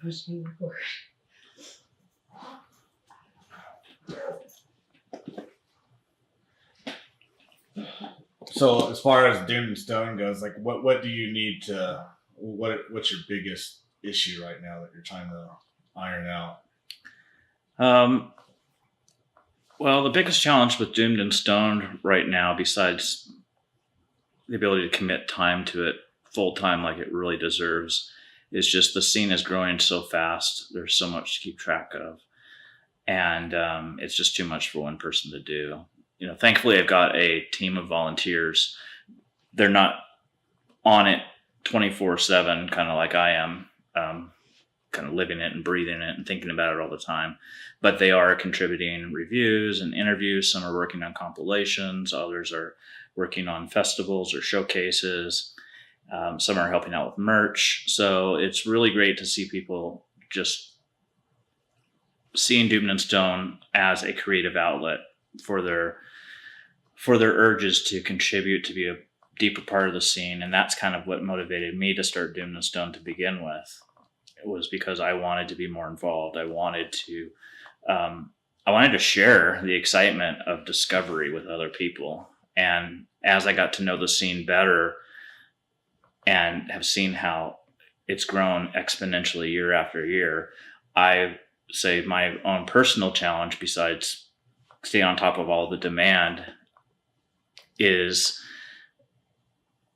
pushing record. So as far as Doom and Stone goes, like what do you need to what's your biggest issue right now that you're trying to iron out? Well, the biggest challenge with Doomed and Stoned right now, besides the ability to commit time to it full time like it really deserves, is just the scene is growing so fast. There's so much to keep track of, and it's just too much for one person to do. Thankfully, I've got a team of volunteers. They're not on it 24/7, kind of like I am, kind of living it and breathing it and thinking about it all the time. But they are contributing reviews and interviews. Some are working on compilations. Others are working on festivals or showcases. Some are helping out with merch. So it's really great to see people just seeing Doomed and Stone as a creative outlet for their urges to contribute, to be a deeper part of the scene. And that's kind of what motivated me to start Doomed and Stone to begin with. It was because I wanted to be more involved. I wanted to share the excitement of discovery with other people. And as I got to know the scene better and have seen how it's grown exponentially year after year, I say my own personal challenge, besides staying on top of all the demand, is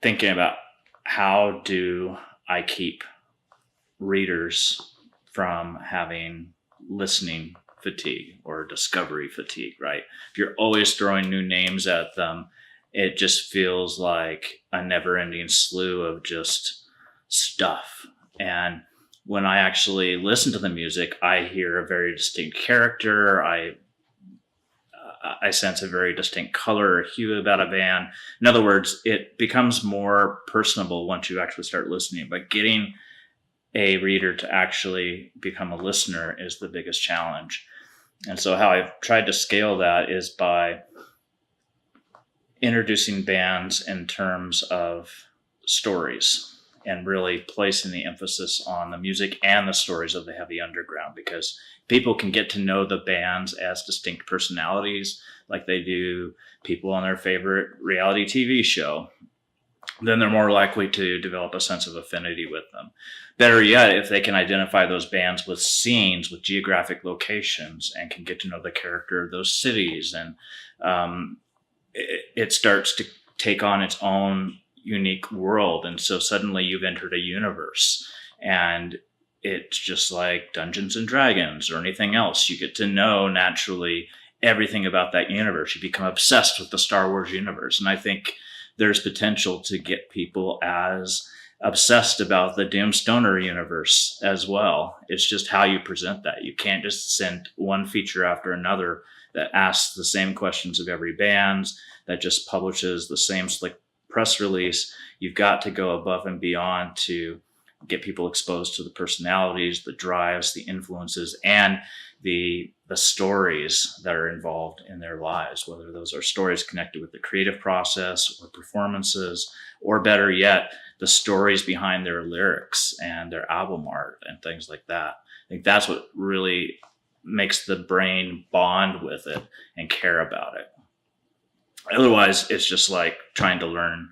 thinking about how do I keep readers from having listening fatigue or discovery fatigue, right? If you're always throwing new names at them, it just feels like a never-ending slew of just stuff. And when I actually listen to the music, I hear a very distinct character. I sense a very distinct color or hue about a band. In other words, it becomes more personable once you actually start listening. But getting a reader to actually become a listener is the biggest challenge. And so how I've tried to scale that is by introducing bands in terms of stories and really placing the emphasis on the music and the stories of the heavy underground, because people can get to know the bands as distinct personalities like they do people on their favorite reality TV show. Then they're more likely to develop a sense of affinity with them. Better yet, if they can identify those bands with scenes, with geographic locations, and can get to know the character of those cities, and it starts to take on its own unique world. And so suddenly you've entered a universe, and it's just like Dungeons and Dragons or anything else. You get to know naturally everything about that universe. You become obsessed with the Star Wars universe. And I think there's potential to get people as obsessed about the Doom Stoner universe as well. It's just how you present that. You can't just send one feature after another that asks the same questions of every band, that just publishes the same slick press release. You've got to go above and beyond to get people exposed to the personalities, the drives, the influences, and the stories that are involved in their lives, whether those are stories connected with the creative process or performances, or better yet, the stories behind their lyrics and their album art and things like that. I think that's what really makes the brain bond with it and care about it. Otherwise, it's just like trying to learn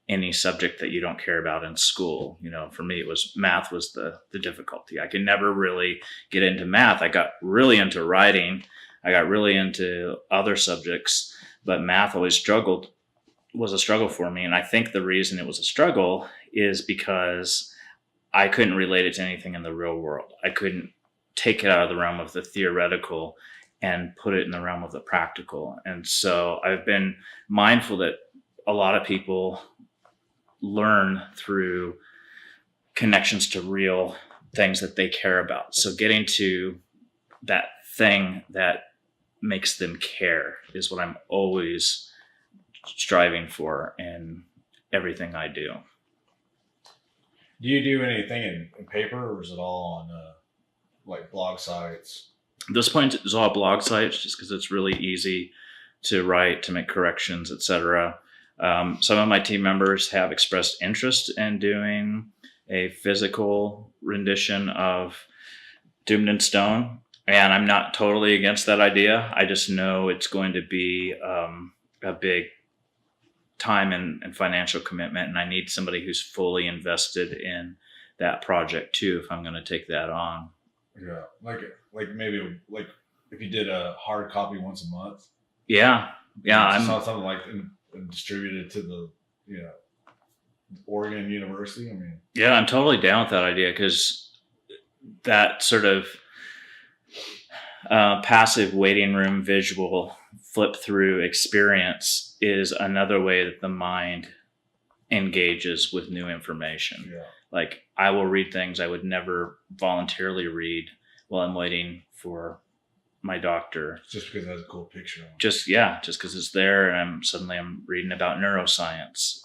any subject that you don't care about in school. For me, math was the difficulty. I could never really get into math. I got really into writing. I got really into other subjects, but math always was a struggle for me. And I think the reason it was a struggle is because I couldn't relate it to anything in the real world. I couldn't take it out of the realm of the theoretical and put it in the realm of the practical. And so I've been mindful that a lot of people learn through connections to real things that they care about. So getting to that thing that makes them care is what I'm always striving for in everything I do. Do you do anything in paper, or is it all on like blog sites? At this point, it's all blog sites just because it's really easy to write, to make corrections, etc. Some of my team members have expressed interest in doing a physical rendition of Doomed in Stone, and I'm not totally against that idea. I just know it's going to be a big time and financial commitment, and I need somebody who's fully invested in that project too if I'm going to take that on. Yeah, like maybe like if you did a hard copy once a month. Yeah, I saw something like distributed to the Oregon University. I mean, yeah, I'm totally down with that idea because that sort of passive waiting room visual flip through experience is another way that the mind engages with new information. yeah. Like I will read things I would never voluntarily read while I'm waiting for my doctor. Just because it has a cool picture on it. Just because it's there, and I'm reading about neuroscience,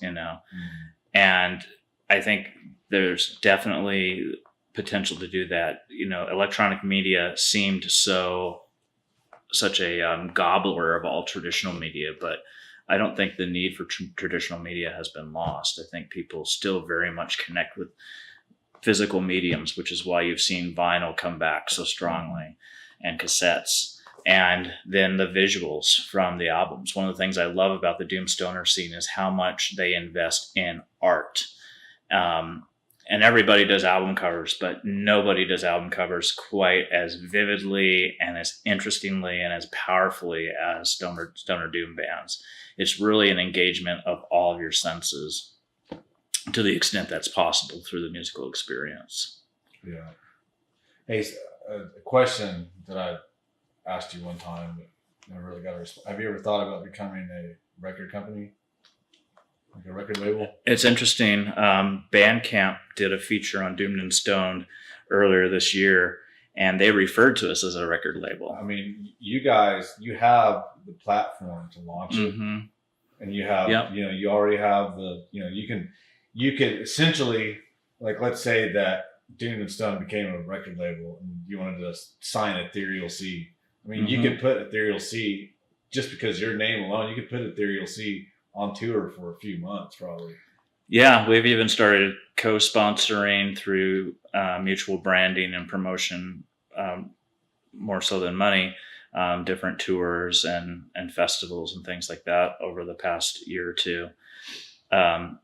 and I think there's definitely potential to do that. Electronic media seemed such a gobbler of all traditional media, but I don't think the need for traditional media has been lost. I think people still very much connect with physical mediums, which is why you've seen vinyl come back so strongly and cassettes. And then the visuals from the albums. One of the things I love about the Doom Stoner scene is how much they invest in art. And everybody does album covers, but nobody does album covers quite as vividly and as interestingly and as powerfully as Stoner Doom bands. It's really an engagement of all of your senses to the extent that's possible through the musical experience. Yeah. Hey, a question that I asked you one time, but never really got a response. Have you ever thought about becoming a record company? Like a record label? It's interesting. Bandcamp did a feature on Doomed and Stoned earlier this year, and they referred to us as a record label. I mean, you guys, you have the platform to launch it, and you have, you already have the, you can essentially, like, let's say that Doomed and Stoned became a record label, and you wanted to sign Ethereal C. I mean, you could put Ethereal C just because your name alone. You could put Ethereal C on tour for a few months, probably. Yeah, we've even started co-sponsoring through mutual branding and promotion, more so than money, different tours and festivals and things like that over the past year or two. And,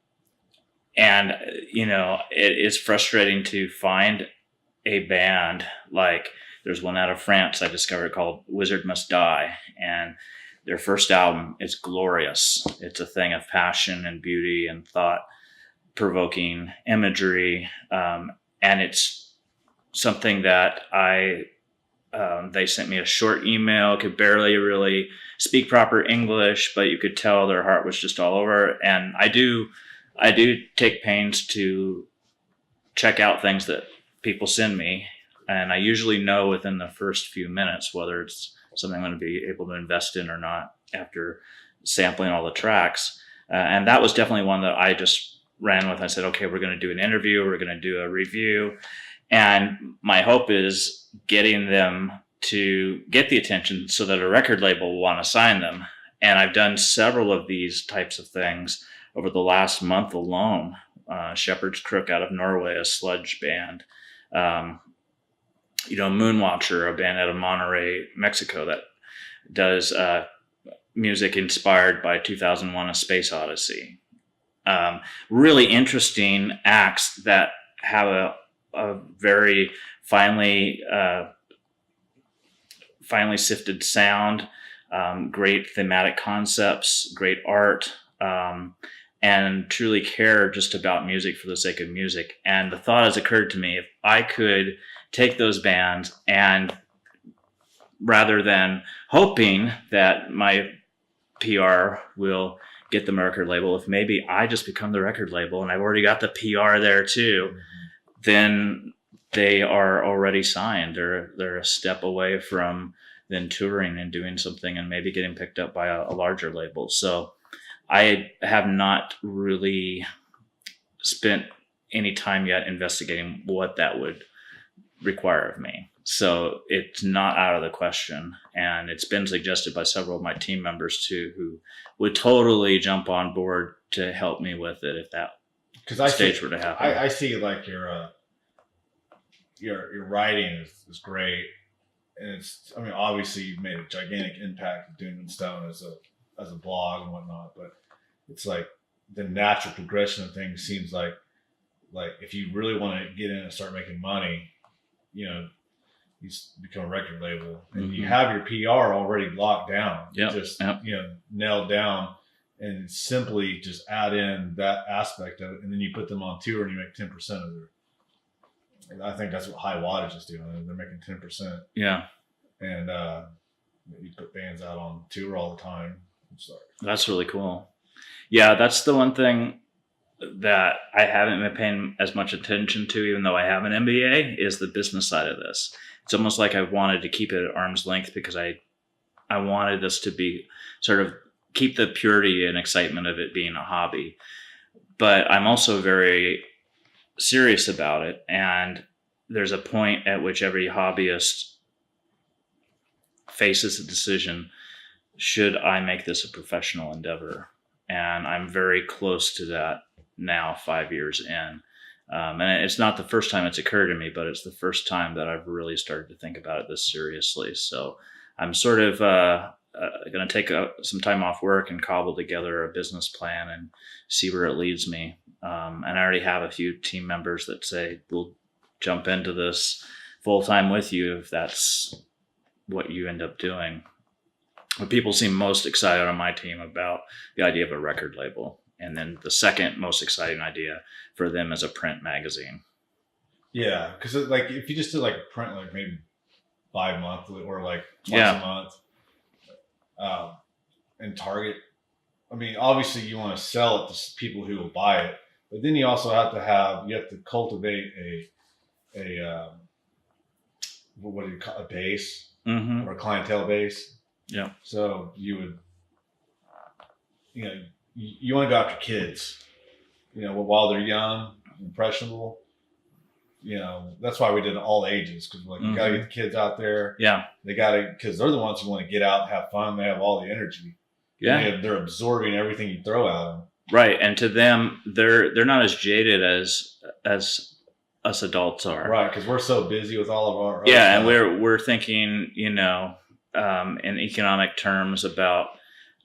it is frustrating to find a band. Like there's one out of France I discovered called Wizard Must Die. And their first album is glorious. It's a thing of passion and beauty and thought-provoking imagery. And it's something that they sent me a short email, could barely really speak proper English, but you could tell their heart was just all over it. And I do take pains to check out things that people send me. And I usually know within the first few minutes whether it's something I'm going to be able to invest in or not after sampling all the tracks. And that was definitely one that I just ran with. I said, okay, we're going to do an interview. We're going to do a review. And my hope is getting them to get the attention so that a record label will want to sign them. And I've done several of these types of things over the last month alone. Shepherd's Crook out of Norway, a sludge band. Moonwatcher, a band out of Monterrey, Mexico, that does music inspired by 2001: A Space Odyssey. Really interesting acts that have a very finely sifted sound, great thematic concepts, great art, and truly care just about music for the sake of music. And the thought has occurred to me, if I could take those bands and rather than hoping that my PR will get them a record label, if maybe I just become the record label and I've already got the PR there too, then they are already signed. They're a step away from then touring and doing something and maybe getting picked up by a larger label. So I have not really spent any time yet investigating what that would require of me. So it's not out of the question. And it's been suggested by several of my team members too, who would totally jump on board to help me with it if that stage were to happen. I see like your your writing is great, and it's, I mean, obviously you've made a gigantic impact with Doom and Stone as a blog and whatnot, but it's like the natural progression of things seems like if you really want to get in and start making money, you know, you become a record label and you have your PR already locked down, just you know, nailed down, and simply just add in that aspect of it, and then you put them on tour and you make 10% of their. I think that's what High Wattage is doing. They're making 10%. Yeah, and you put bands out on tour all the time. That's really cool. Yeah, that's the one thing that I haven't been paying as much attention to, even though I have an MBA, is the business side of this. It's almost like I wanted to keep it at arm's length because I wanted this to be sort of keep the purity and excitement of it being a hobby. But I'm also very serious about it. And there's a point at which every hobbyist faces a decision: should I make this a professional endeavor? And I'm very close to that now, 5 years in. And it's not the first time it's occurred to me, but it's the first time that I've really started to think about it this seriously. So I'm sort of going to take some time off work and cobble together a business plan and see where it leads me. And I already have a few team members that say, we'll jump into this full time with you if that's what you end up doing. But people seem most excited on my team about the idea of a record label. And then the second most exciting idea for them is a print magazine. Yeah, because like if you just did like a print, like maybe bi-monthly or like twice a month, and target. I mean, obviously you want to sell it to people who will buy it, but then you also have to cultivate a what do you call a base or a clientele base. Yeah. So you would, you know, you want to go after kids, you know, while they're young, impressionable. You know, that's why we did all ages, because like you got to get the kids out there. Yeah. They got to, because they're the ones who want to get out and have fun. They have all the energy. Yeah. They're absorbing everything you throw at them. Right. And to them, they're not as jaded as us adults are. Right. Because we're so busy with all of our. Yeah. And we're thinking, you know, in economic terms about,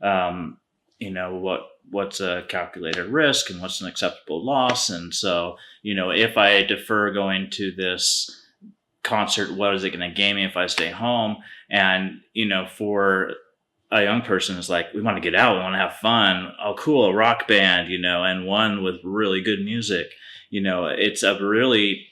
you know, what's a calculated risk and what's an acceptable loss. And so, you know, if I defer going to this concert, what is it going to gain me if I stay home? And, you know, for a young person, it's like, we want to get out, we want to have fun. Oh, cool, a rock band, you know, and one with really good music. You know, it's a really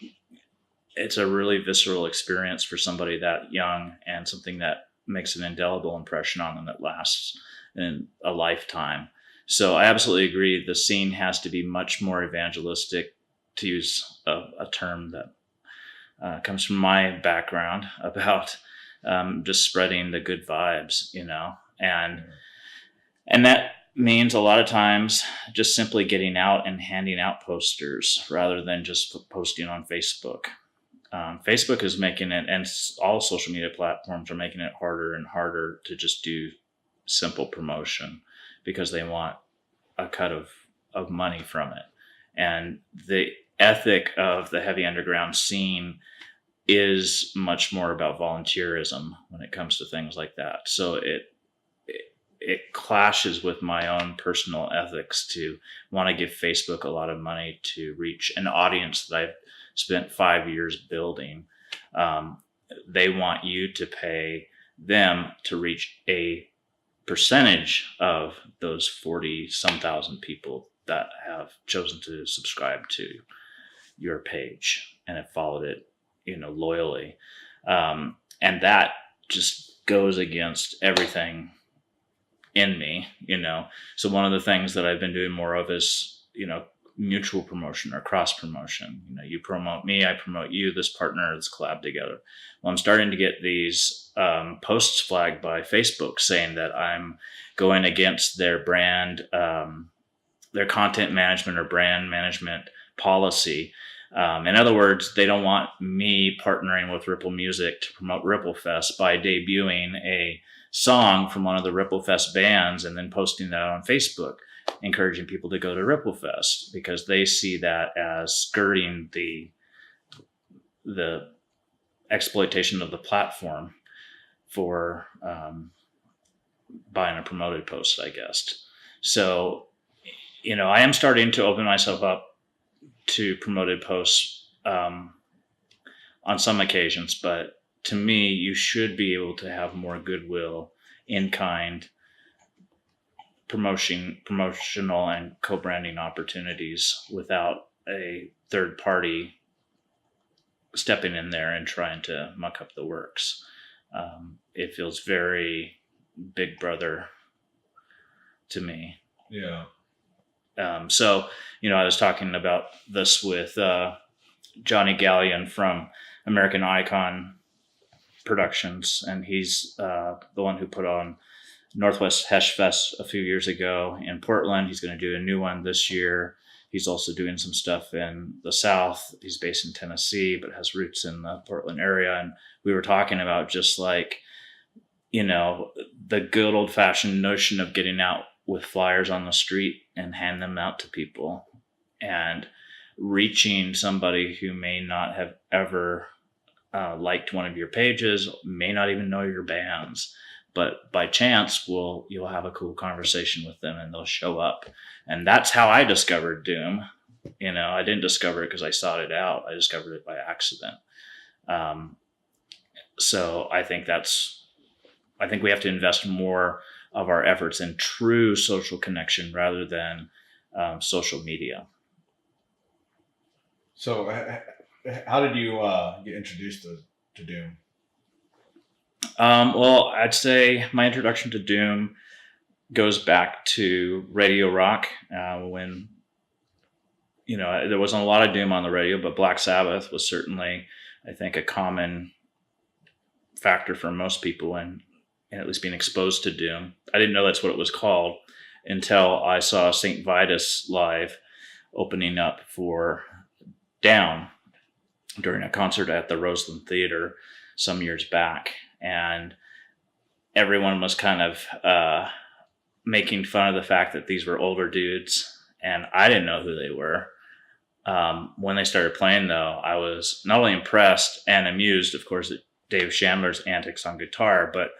visceral experience for somebody that young, and something that makes an indelible impression on them that lasts in a lifetime. So I absolutely agree. The scene has to be much more evangelistic, to use a term that comes from my background, about just spreading the good vibes, you know, and that means a lot of times just simply getting out and handing out posters rather than just posting on Facebook. Facebook is making it, and all social media platforms are making it harder and harder to just do simple promotion because they want a cut of money from it. And the ethic of the heavy underground scene is much more about volunteerism when it comes to things like that. So it clashes with my own personal ethics to want to give Facebook a lot of money to reach an audience that I've spent 5 years building. They want you to pay them to reach a percentage of those 40-some thousand people that have chosen to subscribe to your page and have followed it, you know, loyally. And that just goes against everything in me, you know. So one of the things that I've been doing more of is, you know, mutual promotion or cross promotion. You know, you promote me, I promote you, this partner, let's collab together. Well, I'm starting to get these posts flagged by Facebook saying that I'm going against their brand, their content management or brand management policy. In other words, they don't want me partnering with Ripple Music to promote Ripple Fest by debuting a song from one of the Ripple Fest bands and then posting that on Facebook, encouraging people to go to Ripple Fest, because they see that as skirting the the exploitation of the platform for buying a promoted post, I guess. So, I am starting to open myself up to promoted posts on some occasions, but to me, you should be able to have more goodwill, in kind, promotional and co-branding opportunities without a third party stepping in there and trying to muck up the works. It feels very Big Brother to me. Yeah. So, I was talking about this with Johnny Gallion from American Icon Productions, and he's the one who put on Northwest Hesh Fest a few years ago in Portland. He's going to do a new one this year. He's also doing some stuff in the South. He's based in Tennessee, but has roots in the Portland area. And we were talking about just like, the good old fashioned notion of getting out with flyers on the street and hand them out to people and reaching somebody who may not have ever liked one of your pages, may not even know your bands, but by chance you'll have a cool conversation with them and they'll show up. And that's how I discovered Doom. I didn't discover it because I sought it out. I discovered it by accident. So I think we have to invest more of our efforts in true social connection rather than social media. So how did you get introduced to Doom? Well, I'd say my introduction to Doom goes back to Radio Rock when, there wasn't a lot of Doom on the radio, but Black Sabbath was certainly, I think, a common factor for most people in at least being exposed to Doom. I didn't know that's what it was called until I saw St. Vitus live opening up for Down during a concert at the Roseland Theater some years back. And everyone was kind of making fun of the fact that these were older dudes, and I didn't know who they were. When they started playing, though, I was not only impressed and amused, of course, at Dave Chandler's antics on guitar, but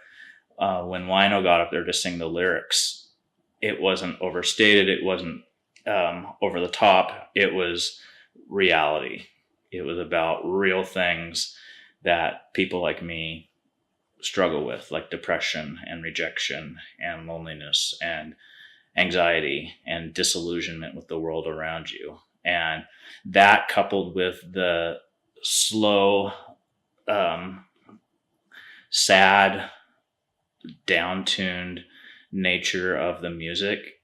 when Wino got up there to sing the lyrics, it wasn't overstated. It wasn't over the top. It was reality. It was about real things that people like me struggle with, like depression and rejection and loneliness and anxiety and disillusionment with the world around you. And that, coupled with the slow, sad, down-tuned nature of the music,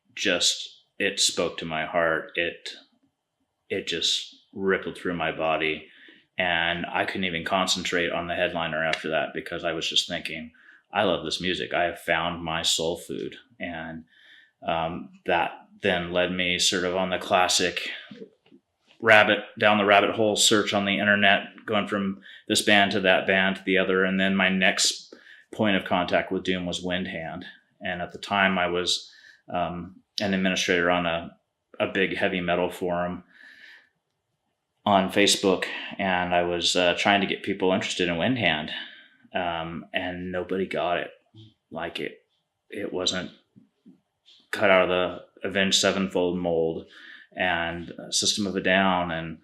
it spoke to my heart. It just rippled through my body, and I couldn't even concentrate on the headliner after that because I was just thinking, I love this music. I have found my soul food. And that then led me sort of on the classic down the rabbit hole search on the internet, going from this band to that band to the other. And then my next point of contact with Doom was Windhand. And at the time I was an administrator on a big heavy metal forum on Facebook, and I was trying to get people interested in Windhand, and nobody got it. Like it wasn't cut out of the Avenged Sevenfold mold, and System of a Down, and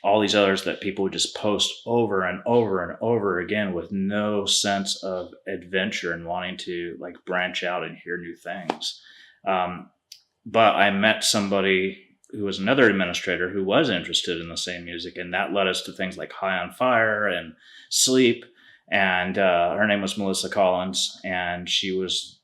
all these others that people would just post over and over and over again with no sense of adventure and wanting to like branch out and hear new things. But I met somebody who was another administrator who was interested in the same music, and that led us to things like High on Fire and Sleep. And her name was Melissa Collins, and she was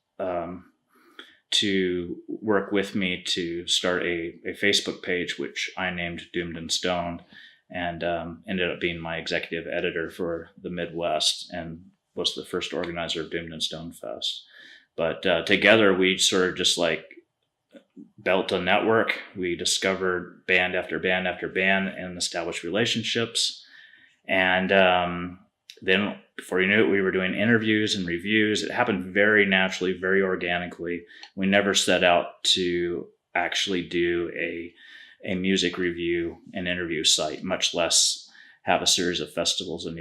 to work with me to start a Facebook page, which I named Doomed and Stoned, and ended up being my executive editor for the Midwest and was the first organizer of Doomed and Stoned Fest. But together we sort of just like built a network. We discovered band after band after band and established relationships. And then before you knew it, we were doing interviews and reviews. It happened very naturally, very organically. We never set out to actually do a music review and interview site, much less have a series of festivals and events.